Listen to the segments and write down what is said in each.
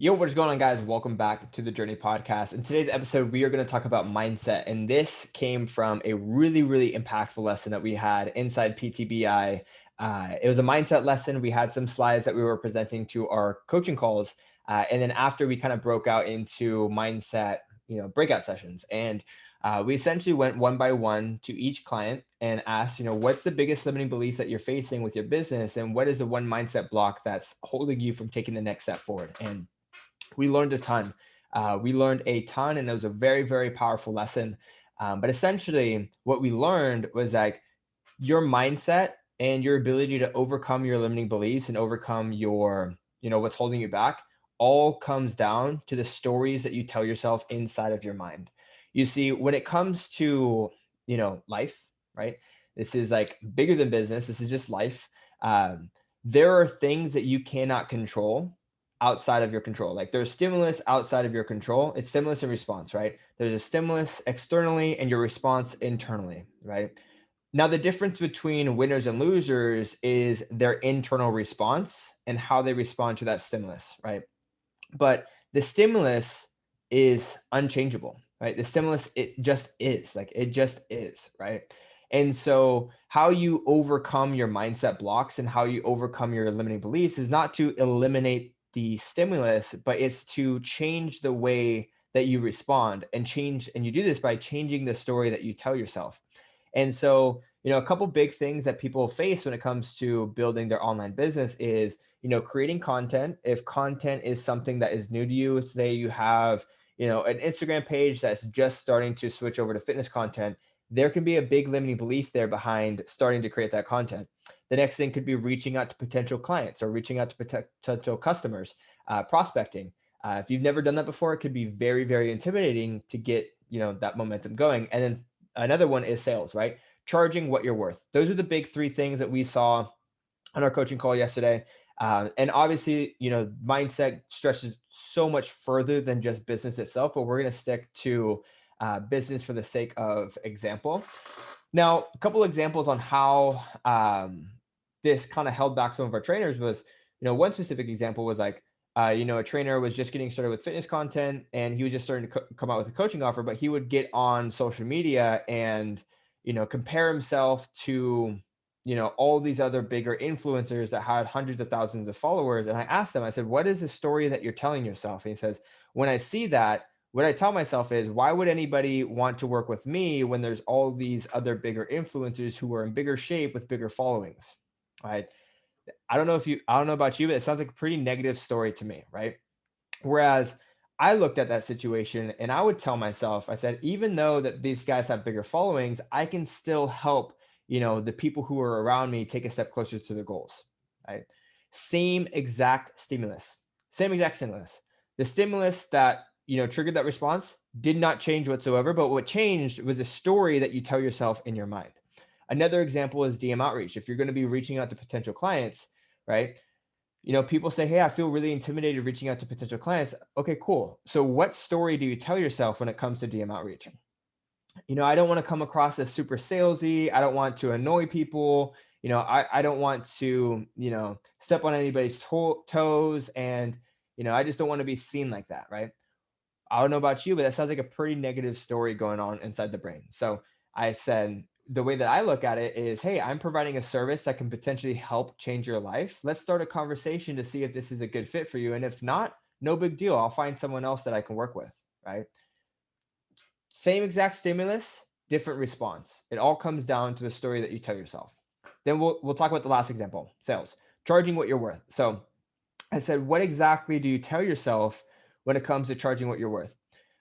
Yo, what's going on, guys? Welcome back to the Journey Podcast. In today's episode, we are going to talk about mindset. And this came from a really, really impactful lesson that we had inside PTBI. It was a mindset lesson. We had some slides that we were presenting to our coaching calls. And then after we kind of broke out into mindset, breakout sessions. And we essentially went one by one to each client and asked, what's the biggest limiting belief that you're facing with your business? And what is the one mindset block that's holding you from taking the next step forward? And we learned a ton. We learned a ton, and it was a very, very powerful lesson. But essentially, what we learned was like your mindset and your ability to overcome your limiting beliefs and overcome your, what's holding you back all comes down to the stories that you tell yourself inside of your mind. You see, when it comes to, life, right? This is like bigger than business. This is just life. There are things that you cannot control outside of your control. Like there's stimulus outside of your control. It's stimulus and response, right? There's a stimulus externally and your response internally, right? Now, the difference between winners and losers is their internal response and how they respond to that stimulus, right? But the stimulus is unchangeable, right? The stimulus, it just is, like it just is, right? And so, how you overcome your mindset blocks and how you overcome your limiting beliefs is not to eliminate the stimulus, but it's to change the way that you respond and change. And you do this by changing the story that you tell yourself. And so, a couple big things that people face when it comes to building their online business is, creating content. If content is something that is new to you, say you have, an Instagram page that's just starting to switch over to fitness content, there can be a big limiting belief there behind starting to create that content. The next thing could be reaching out to potential clients or reaching out to potential customers, prospecting. If you've never done that before, it could be very, very intimidating to get, that momentum going. And then another one is sales, right? Charging what you're worth. Those are the big three things that we saw on our coaching call yesterday. And obviously, mindset stretches so much further than just business itself, but we're going to stick to business for the sake of example. Now, a couple examples on how this kind of held back some of our trainers was, one specific example was like, a trainer was just getting started with fitness content and he was just starting to come out with a coaching offer, but he would get on social media and, compare himself to, all these other bigger influencers that had hundreds of thousands of followers. And I asked them, I said, what is the story that you're telling yourself? And he says, when I see that, what I tell myself is, why would anybody want to work with me when there's all these other bigger influencers who are in bigger shape with bigger followings, right? I don't know about you, but it sounds like a pretty negative story to me, right? Whereas I looked at that situation and I would tell myself, I said, even though that these guys have bigger followings, I can still help, the people who are around me take a step closer to their goals, right? Same exact stimulus, same exact stimulus. The stimulus that, triggered that response did not change whatsoever, but what changed was a story that you tell yourself in your mind. Another example is DM outreach. If you're going to be reaching out to potential clients, right? People say, hey, I feel really intimidated reaching out to potential clients. Okay, cool. So what story do you tell yourself when it comes to DM outreach? I don't want to come across as super salesy. I don't want to annoy people. I don't want to, step on anybody's toes. And, I just don't want to be seen like that. Right. I don't know about you, but that sounds like a pretty negative story going on inside the brain. So I said, the way that I look at it is, hey, I'm providing a service that can potentially help change your life. Let's start a conversation to see if this is a good fit for you. And if not, no big deal. I'll find someone else that I can work with. Right. Same exact stimulus, different response. It all comes down to the story that you tell yourself. Then we'll talk about the last example, sales, charging what you're worth. So I said, what exactly do you tell yourself when it comes to charging what you're worth?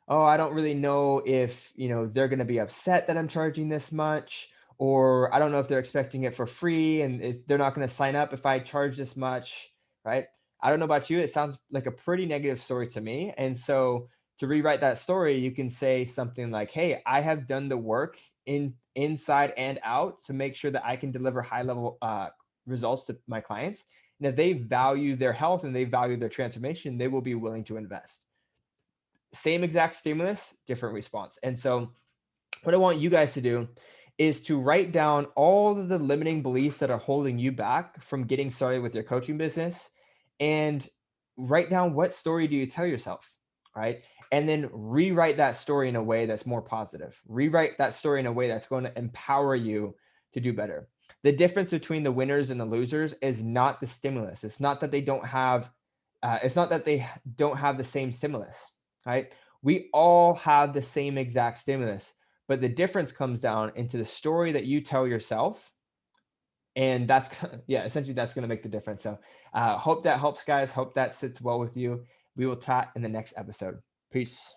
Oh, I don't really know if, they're going to be upset that I'm charging this much, or I don't know if they're expecting it for free and if they're not going to sign up if I charge this much, right? I don't know about you. It sounds like a pretty negative story to me. And so to rewrite that story, you can say something like, hey, I have done the work inside and out to make sure that I can deliver high level results to my clients. And if they value their health and they value their transformation, they will be willing to invest. Same exact stimulus, different response. And so what I want you guys to do is to write down all of the limiting beliefs that are holding you back from getting started with your coaching business and write down what story do you tell yourself, right? And then rewrite that story in a way that's more positive. Rewrite that story in a way that's going to empower you to do better. The difference between the winners and the losers is not the stimulus. It's not that they don't have it's not that they don't have the same stimulus, right? We all have the same exact stimulus, but the difference comes down into the story that you tell yourself, and that's yeah, essentially that's going to make the difference. So hope that helps, guys. Hope that sits well with you. We will chat in the next episode. Peace.